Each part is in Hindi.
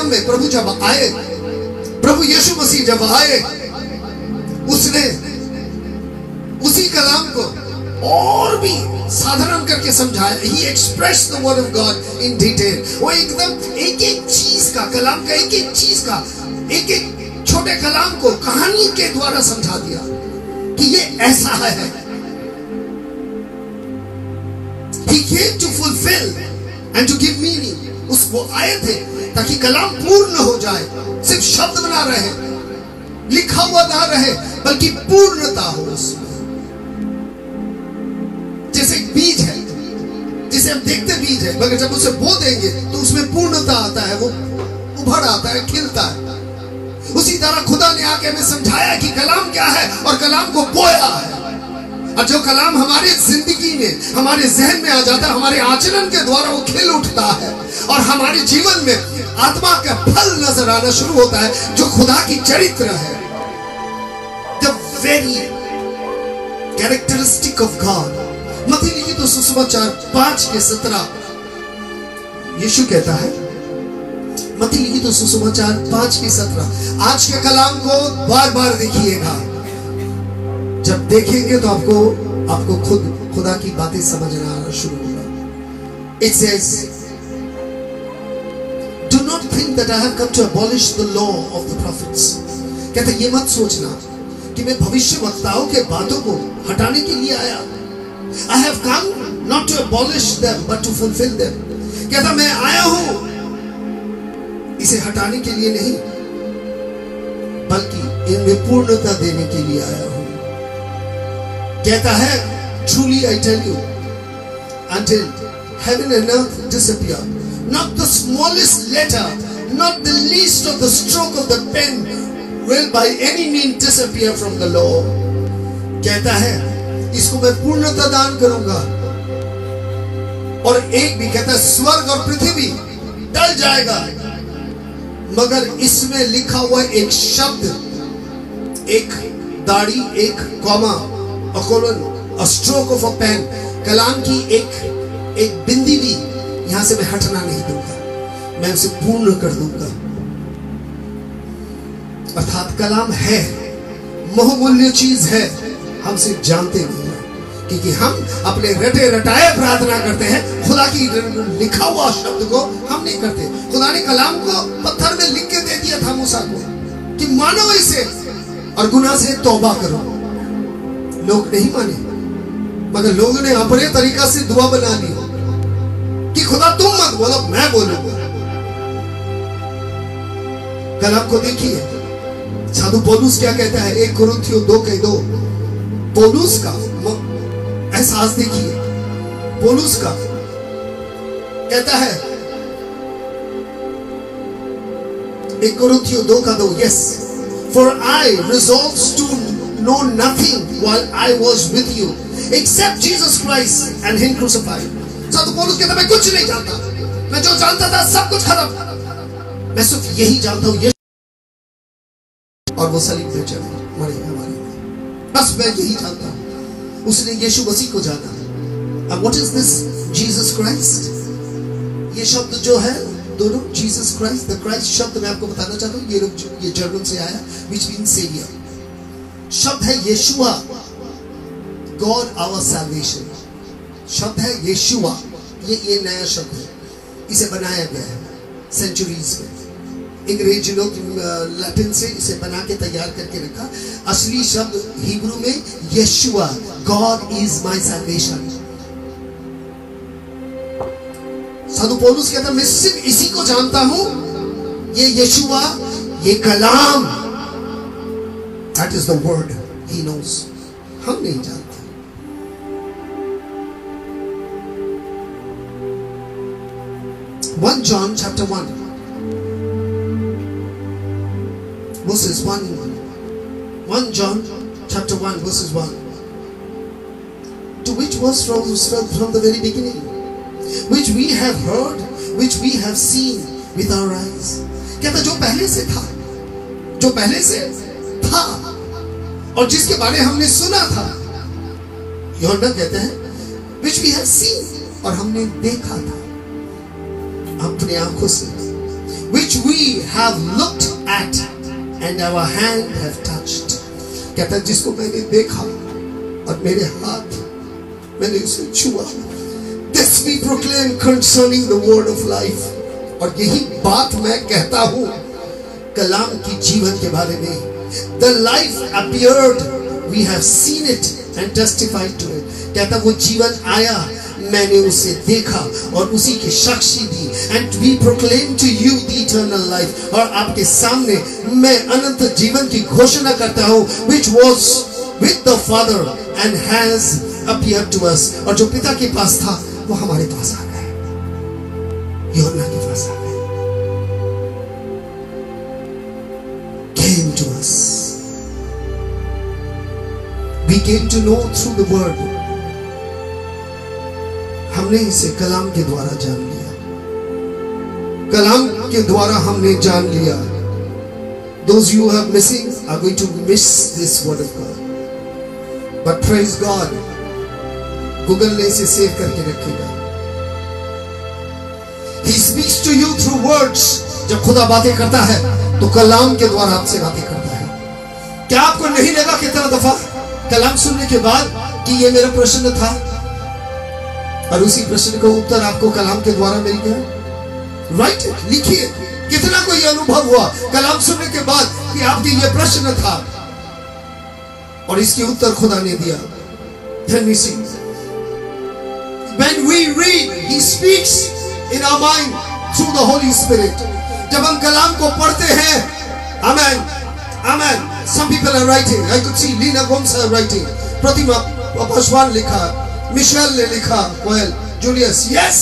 मरियम में प्रभु जब आए, प्रभु यीशु मसीह जब आए, उसने उसी कलाम को और भी साधारण करके समझाया। He expressed the word of God in detail। वो एकदम एक एक चीज का, कलाम का एक एक चीज का, एक एक छोटे कलाम को कहानी के द्वारा समझा दिया कि ये ऐसा है। He came to fulfill and to give meaning। वो आए थे ताकि कलाम पूर्ण हो जाए, सिर्फ शब्द बना रहे, लिखा हुआ ना रहे, बल्कि पूर्णता हो उसमें। जैसे एक बीज है, जिसे हम देखते बीज है, मगर जब उसे बो देंगे तो उसमें पूर्णता आता है, वो उभर आता है, खिलता है। उसी तरह खुदा ने आके हमें समझाया कि कलाम क्या है और कलाम को बोया है। और जो कलाम हमारे जिंदगी में, हमारे जहन में आ जाता है, हमारे आचरण के द्वारा वो खिल उठता है और हमारे जीवन में आत्मा का फल नजर आना शुरू होता है, जो खुदा की चरित्र है। The very characteristic of God। मत्ती लिखित सुसमाचार 5:17 यीशु कहता है, मत्ती लिखित सुसमाचार 5:17, आज के कलाम को बार बार देखिएगा। जब देखेंगे तो आपको खुद खुदा की बातें समझना आना शुरू होगा। It says, do not think that I have come to abolish the law of the prophets। कहता ये मत सोचना कि मैं भविष्यवक्ताओं के बातों को हटाने के लिए आया। I have come not to abolish them but to fulfill them। कहता मैं आया हूं इसे हटाने के लिए नहीं, बल्कि इनमें पूर्णता देने के लिए आया हूं। कहता है, truly I tell you, until heaven and earth disappear, not the smallest letter, not the least of the stroke of the pen will by any means disappear from the law। कहता है इसको मैं पूर्णता दान करूंगा। और एक भी कहता है स्वर्ग और पृथ्वी टल जाएगा, मगर इसमें लिखा हुआ एक शब्द, एक दाढ़ी, एक comma, a colon, a stroke of a pen, कलाम की एक बिंदी भी यहां से मैं हटना नहीं दूंगा, मैं उसे पूर्ण कर दूंगा। अर्थात कलाम है, बहुमूल्य चीज है, हम सिर्फ जानते नहीं हैं, क्योंकि हम अपने रटे रटाए प्रार्थना करते हैं, खुदा की लिखा हुआ शब्द को हम नहीं करते। खुदा ने कलाम को पत्थर में लिख के दे दिया था मूसा को कि मानो इसे और गुनाह से तौबा करो। लोग नहीं माने, मगर लोगों ने अपने तरीका से दुआ बना ली कि खुदा तुम मत बोलो, मैं बोलूंगा। कलाम को देखिए, साधु पौलुस क्या कहता है, 1 कुरिन्थियों 2:2। पौलुस का एहसास देखिए, पौलुस का कहता है 1 कुरिन्थियों 2:2, yes, for I resolved to know nothing while I was with you except Jesus Christ and Him crucified। साधु पौलुस कहता मैं कुछ नहीं जानता, मैं जो जानता था सब कुछ खत्म, मैं सिर्फ यही जानता हूँ और वो सलीब पे चढ़े मरे हमारे लिए, बस मैं यही जानता हूँ। उसने यीशु मसीह को जाना। And what is this Jesus Christ? ये शब्द जो है दोनों, Jesus Christ, the Christ शब्द मैं आपको बताना चाहता हूँ, ये जर्मन से आया, which means savior। शब्द है यीशुआ, God our salvation। शब्द है यीशुआ, ये नया शब्द है, इसे बनाया गया है सेंचुरीज में। अंग्रेजी लोग लैटिन से इसे बना के तैयार करके रखा। असली शब्द हिब्रू में यीशुआ, God is my salvation। साधु पौलुस कहता मैं सिर्फ इसी को जानता हूं, ये यीशुआ, ये कलाम, that is the word he knows। हम नहीं जानते। 1 John chapter 1 verses 1 John chapter 1 verses 1, to which was from the very beginning, which we have heard, which we have seen with our eyes। कहता जो पहले से था और जिसके बारे हमने सुना था, यूहन्ना कहते हैं which we have seen, और हमने देखा था अपने आंखों से। which we have looked at and our hand have touched. कहता है जिसको मैंने देखा और मेरे हाथ मैंने उसे छुआ. This we proclaim concerning the word of life. और यही बात मैं कहता हूँ कलाम की जीवन के बारे में. The life appeared, we have seen it and testified to it. कहता वो जीवन आया, मैंने उसे देखा और उसी की साक्षी दी. And we proclaim to you the eternal life. और आपके सामने मैं अनंत जीवन की घोषणा करता हूँ, which was with the Father and has appeared to us. और जो पिता के पास था वो हमारे पास आ गया, यूहन्ना के पास आ गया. Came to us. We came to know through the word. हमने इसे कलाम के द्वारा जान लिया. कलाम के द्वारा हमने जान लिया. Those you are missing are going to miss this word of God. But praise God, Google ने इसे सेव करके रखेगा. He speaks to you through words. जब खुदा बातें करता है तो कलाम के द्वारा आपसे बातें करता है. क्या आपको नहीं लगा कितना दफा कलाम सुनने के बाद कि ये मेरा प्रश्न था और उसी प्रश्न का उत्तर आपको कलाम के द्वारा मिल गया? राइट, लिखिए. कितना को यह अनुभव हुआ कलाम सुनने के बाद कि आपके ये प्रश्न था और इसके उत्तर खुदा ने दिया. Let me see. When we read, He speaks in our mind through the Holy Spirit. जब हम कलाम को पढ़ते हैं, Amen, Amen. Some people are writing. I could see Lina Gomes are writing. प्रतिमा पासवान लिखा, मिशेल ने लिखा, कोयल, जूलियस. यस,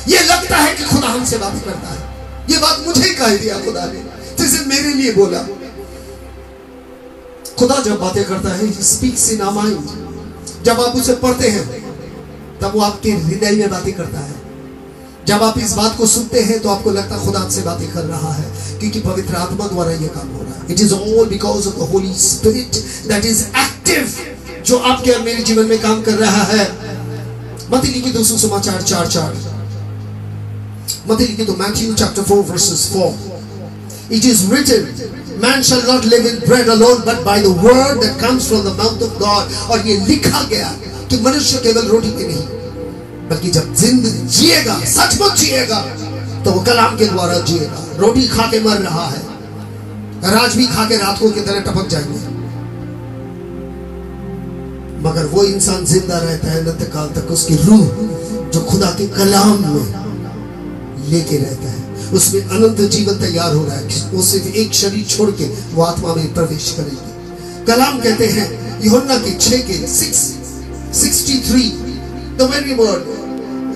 ये लगता है कि खुदा हमसे बात करता है. ये बात मुझे ही कह दिया खुदा ने, जैसे मेरे लिए बोला. खुदा जब बातें करता है, He speaks in our mind. जब आप उसे पढ़ते हैं तब वो आपके हृदय में बातें करता है. जब आप इस बात को सुनते हैं तो आपको लगता है खुदा आपसे बातें कर रहा है, क्योंकि पवित्र आत्मा द्वारा ये काम हो रहा है. It is all because of the Holy Spirit that is active, जो आपके और मेरे जीवन में काम कर रहा है. मत्ती लिखी दो सुसमाचार 4:4. मत्ती लिखी दो Matthew chapter 4 verses 4. It is written, man shall not live in bread alone but by the word that comes from the mouth of God. और ये लिखा गया कि मनुष्य केवल रोटी के नहीं बल्कि जब जिंदगी जिएगा, सचमुच जिएगा, तो वो कलाम के द्वारा जिएगा. रोटी खा के मर रहा है, राज भी खा के रात को की तरह टपक जाएंगे, मगर वो इंसान जिंदा रहता है अनंत काल तक. उसकी रूह जो खुदा के कलाम में लेके रहता है, उसमें अनंत जीवन तैयार हो रहा है. वो सिर्फ एक शरीर छोड़ के वो आत्मा में प्रवेश करेगी. कलाम कहते हैं यूहन्ना के 6:63, the very word,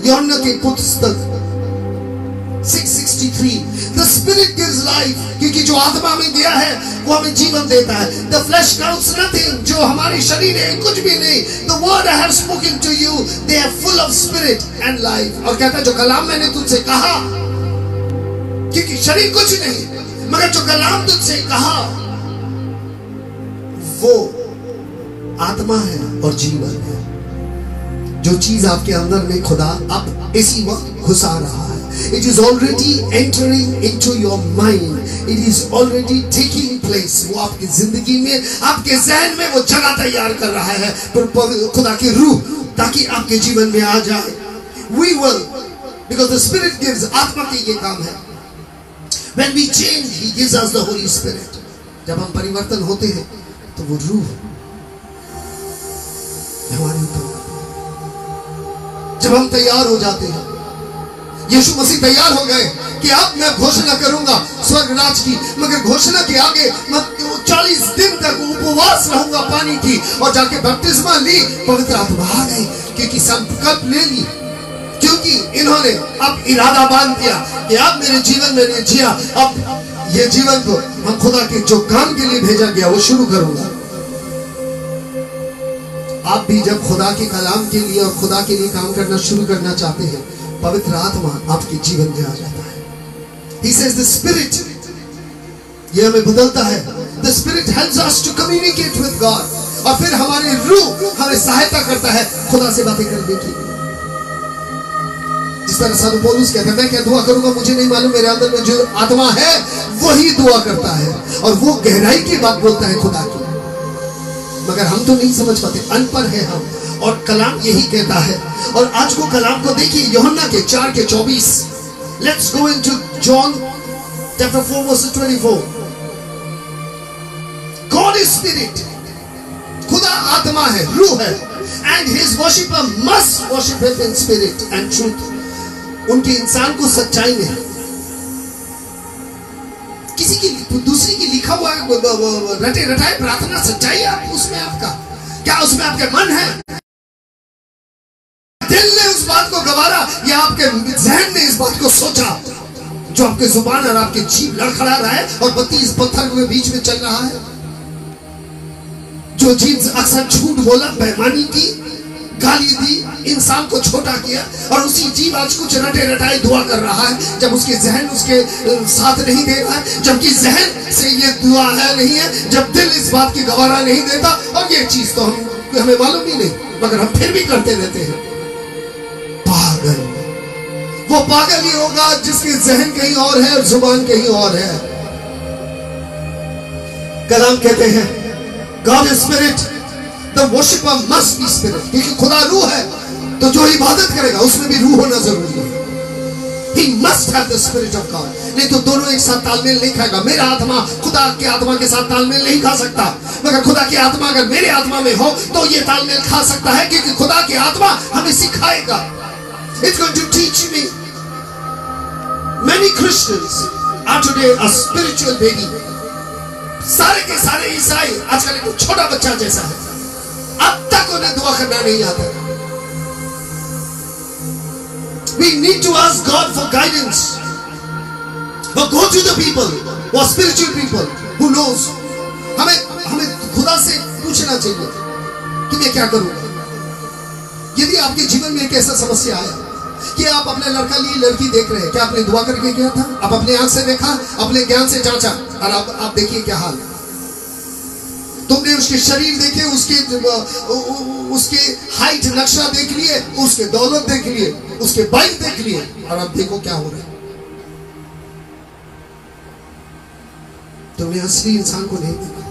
यूहन्ना के पुस्तक 6:63. The Spirit gives life, क्योंकि जो आत्मा में दिया है वो हमें जीवन देता है. The flesh counts nothing, जो हमारे शरीर है कुछ भी नहीं. The word I have spoken to you, they are full of spirit and life. और कहता है जो कलाम मैंने तुझसे कहा, क्योंकि शरीर कुछ नहीं, मगर जो कलाम तुझसे कहा वो आत्मा है और जीवन है. जो चीज आपके अंदर में खुदा अब इसी वक्त घुसा रहा है, it is already entering into your mind, it is already taking place. वो आपकी जिंदगी में, आपके ज़हन में वो जगह तैयार कर रहा है पर खुदा की रूह, ताकि आपके जीवन में आ जाए. We will, because the Spirit gives, आत्मा की ये काम है. When we change, He gives us the Holy Spirit. जब हम परिवर्तन होते हैं तो वो रूह हमारे ऊपर. जब हम तैयार हो जाते हैं, यीशु मसीह तैयार हो गए कि अब मैं घोषणा करूंगा स्वर्ग राज की, मगर घोषणा के आगे मैं 40 दिन तक उपवास रहूंगा पानी की. और जाके बपतिस्मा ली, पवित्र आत्मा आ गई, क्योंकि संकल्प ले ली, क्योंकि इन्होंने अब इरादा बांध दिया कि अब मेरे जीवन में नहीं जिया, अब ये जीवन को हम खुदा के जो काम के लिए भेजा गया वो शुरू करूंगा. आप भी जब खुदा के कलाम के लिए और खुदा के लिए काम करना शुरू करना चाहते हैं, पवित्र आत्मा आपके जीवन में आ जाता है. He says the Spirit, ये हमें बदलता है. The Spirit helps us to communicate with God. और फिर हमारी रूह हमें सहायता करता है खुदा से बातें करने की. जिस तरह साधु पौलुस कहता है, मैं क्या दुआ करूंगा मुझे नहीं मालूम, मेरे अंदर में जो आत्मा है वही दुआ करता है, और वो गहराई की बात बोलता है खुदा की, मगर हम तो नहीं समझ पाते, अनपढ़ है हम। और कलाम यही कहता है। और आज को कलाम को देखिए यूहन्ना के 4:24। Let's go into John chapter 4 verse 24। God is spirit, खुदा आत्मा है, रूह है, and his worshiper must worship him in spirit and truth. उनके इंसान को सच्चाई में, किसी की दूसरी की लिखा हुआ रटे रटाए प्रार्थना सच्चाई है उसमें आपका क्या? उसमें आपके मन है, दिल ने उस बात को गवारा, या आपके जहन ने इस बात को सोचा? जो आपके जुबान और आपके जीभ लड़खड़ा रहा है और बत्ती इस पत्थर के बीच में चल रहा है, जो जीभ अक्सर झूठ बोला, बेईमानी की, गाली दी, इंसान को छोटा किया, और उसी जीव आज कुछ रटे रटाए दुआ कर रहा है, जब उसके जहन उसके साथ नहीं दे रहा है, जबकि जहन से ये दुआ है नहीं है, जब दिल इस बात की गवारा नहीं देता। और ये चीज तो हमें मालूम ही नहीं, मगर हम फिर भी करते रहते हैं। पागल, वो पागल ही होगा जिसकी जहन कहीं और है और जुबान कहीं और है। कलाम कहते हैं God is spirit, The worshipper must be spirit, क्योंकि खुदा रूह है, तो जो इबादत करेगा उसमें भी रूह होना जरूरी है। He must have the spirit of God, नहीं तो दोनों एक साथ तालमेल नहीं खाएगा। मेरा आत्मा खुदा के आत्मा के साथ तालमेल नहीं खा सकता, मगर खुदा की आत्मा अगर मेरे आत्मा में हो तो ये तालमेल खा सकता है, क्योंकि खुदा की आत्मा हमें सिखाएगा। It's going to teach me. Many Christians are today a spiritual baby. सारे के सारे ईसाई आजकल एक छोटा बच्चा जैसा है, अब तक उन्हें दुआ करना नहीं आता। We need to ask God for guidance, or go to the people who are spiritual people who knows. हमें खुदा से पूछना चाहिए कि मैं क्या करूं। यदि आपके जीवन में एक ऐसा समस्या आया कि आप अपने लड़का लिए लड़की देख रहे हैं, क्या आपने दुआ करके किया था? आप अपने आंख से देखा, अपने ज्ञान से जांचा, और आप देखिए क्या हाल। तुमने उसके शरीर देखे, उसके हाइट नक्शा देख लिए, उसके दौलत देख लिए, उसके बाइक देख लिए, और अब देखो क्या हो रहा है। तुमने असली इंसान को नहीं देखा,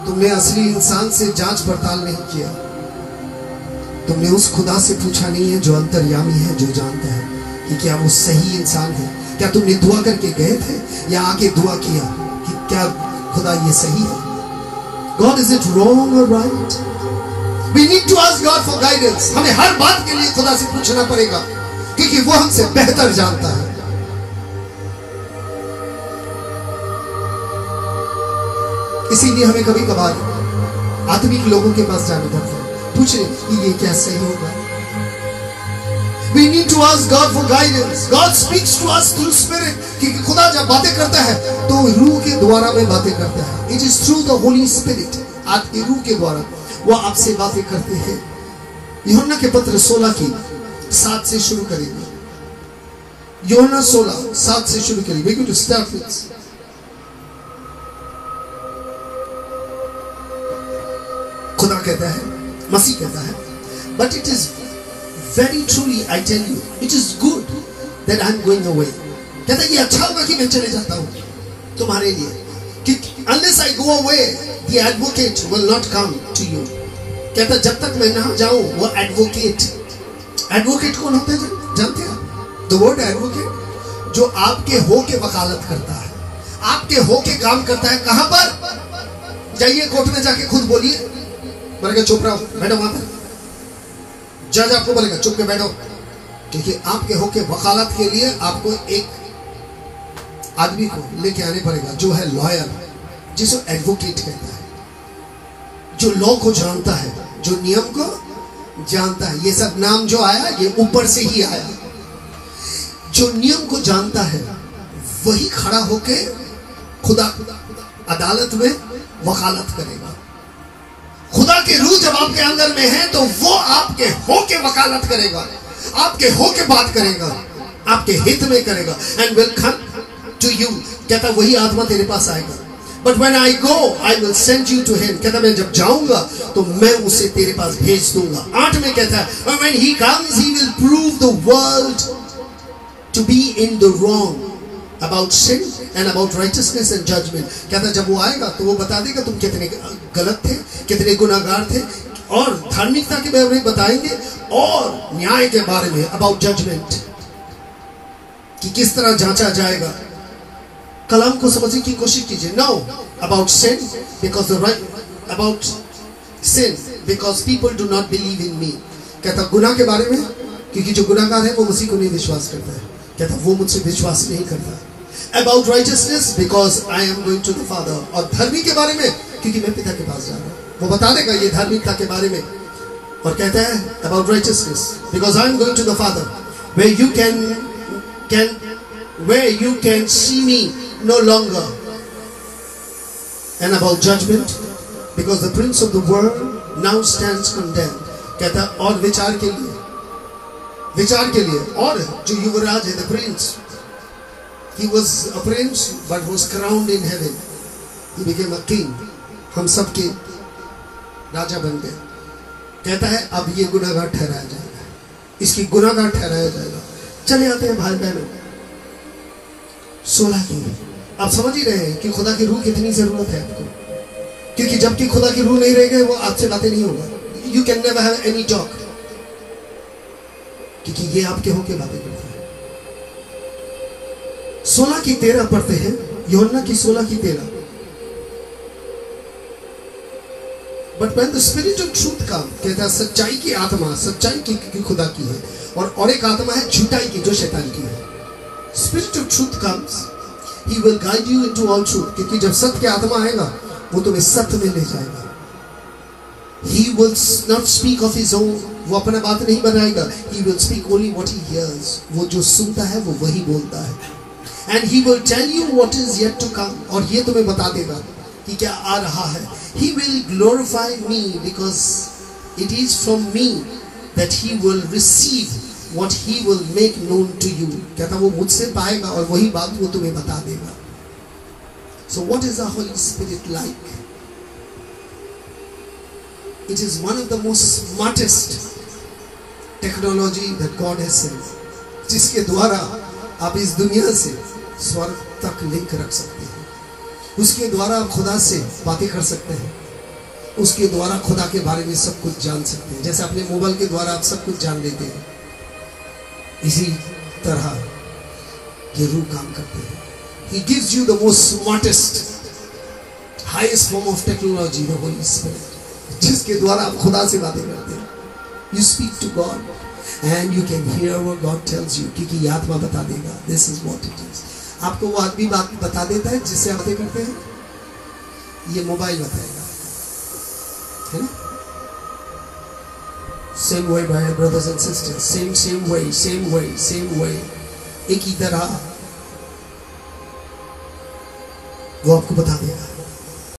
तुमने असली इंसान से जांच पड़ताल नहीं किया, तुमने उस खुदा से पूछा नहीं है जो अंतर्यामी है, जो जानता है कि क्या वो सही इंसान है। क्या तुमने दुआ करके गए थे या आके दुआ किया कि क्या खुदा ये सही है? God, is it wrong or right? We need to ask God for guidance. हमें हर बात के लिए खुदा से पूछना पड़ेगा, क्योंकि वो हमसे बेहतर जानता है। इसीलिए हमें कभी कभार आत्मिक लोगों के पास जाना पड़ता है, पूछे कि ये क्या सही होगा। We need to ask God for guidance. God speaks to us through spirit. क्योंकि खुदा जब बातें करता है तो रूह के द्वारा में बातें करता है। It is through the Holy Spirit. आपकी रूह के द्वारा वो आपसे बातें करते हैं। यूहन्ना के पत्र 16:7 से शुरू करेंगे। यूहन्ना 16:7 से शुरू करेंगे। We're going to start with. खुदा कहता है, मसीह कहता है, but it is very truly I tell you, it is good that I am going away. कहता है ये अच्छा होगा कि मैं चले जाता हूँ तुम्हारे लिए, क्योंकि unless I go away, the advocate will not come to you. कहता है जब तक मैं ना जाऊँ वो advocate कौन होता है जानते हैं? The word advocate, जो आपके हो के वकालत करता है, आपके हो के काम करता है। कहाँ पर? जाइए कोर्ट में जाके खुद बोलिए, बोलेगा चुप रहो, बैठो वहां पर। जज आपको बोलेगा चुप के बैठो, क्योंकि आपके होके वकालत के लिए आपको एक आदमी को लेके आने पड़ेगा जो है लॉयर, जिसको एडवोकेट कहता है, जो लॉ को जानता है, जो नियम को जानता है। ये सब नाम जो आया ये ऊपर से ही आया। जो नियम को जानता है वही खड़ा होके खुदा अदालत में वकालत करेगा। खुदा की रूह जब आपके अंदर में है तो वो आपके हो के वकालत करेगा, आपके हो के बात करेगा, आपके हित में करेगा। And will come to you, कहता वही आत्मा तेरे पास आएगा। But when I go, I will send you to him. कहता मैं जब जाऊंगा तो मैं उसे तेरे पास भेज दूंगा. 8 में कहता है, and when he comes, he will prove the world to be in the wrong about sin and about righteousness and judgment. कहता जब वो आएगा तो वो बता देगा तुम कितने गलत थे, कितने गुनाहगार थे, और धार्मिकता के बारे में बताएंगे और न्याय के बारे में about judgment कि किस तरह जांचा जाएगा. कलाम को समझने की कोशिश कीजिए. No, about sin because the right about sin because people do not believe in me. कहता गुनाह के बारे में क्योंकि जो गुनाहगार है वो मसीह को नहीं विश्वास करता है. कहता वो मुझसे विश्वास नहीं करता. About righteousness because I am going to the Father. और धर्मी के बारे में क्योंकि मैं पिता के पास जा रहा हूँ. वो बता देगा ये धार्मिकता के बारे में. और कहता है about righteousness because I am going to the Father where you can see me no longer. And about judgment because the prince of the world now stands condemned. कहता और विचार के लिए और जो युवराज है, the prince, he was a prince but was crowned in heaven. He became a king. हम सब के राजा बन गए. कहता है अब ये गुनाहगार ठहराया जाएगा, इसकी गुनाहगार ठहराया जाएगा. चले आते हैं भाई बहनों 16 की. आप समझ ही रहे हैं कि खुदा की रूह कितनी जरूरत है आपको, क्योंकि जब कि खुदा की रूह नहीं रहेगी वो आपसे बातें नहीं होगा. You can never have any talk क्योंकि ये आपके होके बातें करते हैं. 16 की 13 पढ़ते हैं. यूहन्ना की 16 की 13. But when the spirit of truth comes, कहता है सच्चाई की आत्मा, सच्चाई की खुदा की है, और एक आत्मा है झूठाई की जो शैतान की है. Spirit of truth comes, he will guide you into all truth. क्योंकि जब सत्य की आत्मा आएगा वो तुम्हें सत्य में ले जाएगा. He will not speak of his own. वो अपना बात नहीं बनाएगा. He will speak only what he hears. वो जो सुनता है वो वही बोलता है. And he will tell you what is yet to come. और ये तुम्हें बता देगा कि क्या आ रहा है. He will glorify me because it is from me that he will receive what he will make known to you. कहता वो मुझसे पाएगा और वही बात वो तुम्हें बता देगा. So what is the Holy Spirit like? It is one of the most smartest technology that God has sent. जिसके द्वारा आप इस दुनिया से स्वर्ग तक लिंक रख सकते हैं. उसके द्वारा आप खुदा से बातें कर सकते हैं. उसके द्वारा खुदा के बारे में सब कुछ जान सकते हैं. जैसे अपने मोबाइल के द्वारा आप सब कुछ जान लेते हैं, इसी तरह ये रूह काम करते हैं. He gives you the most smartest, highest form of technology, the Holy Spirit, जिसके द्वारा आप खुदा से बातें करते हैं. You speak to God and you can hear what God tells you, क्योंकि ये आत्मा बता देगा. This is what it is. आपको वो आदमी बात बता देता है जिससे आप बातें करते हैं. ये मोबाइल बताएगा, है ना? Same way, my brothers and sisters. Same way. एक ही तरह वो आपको बता देगा.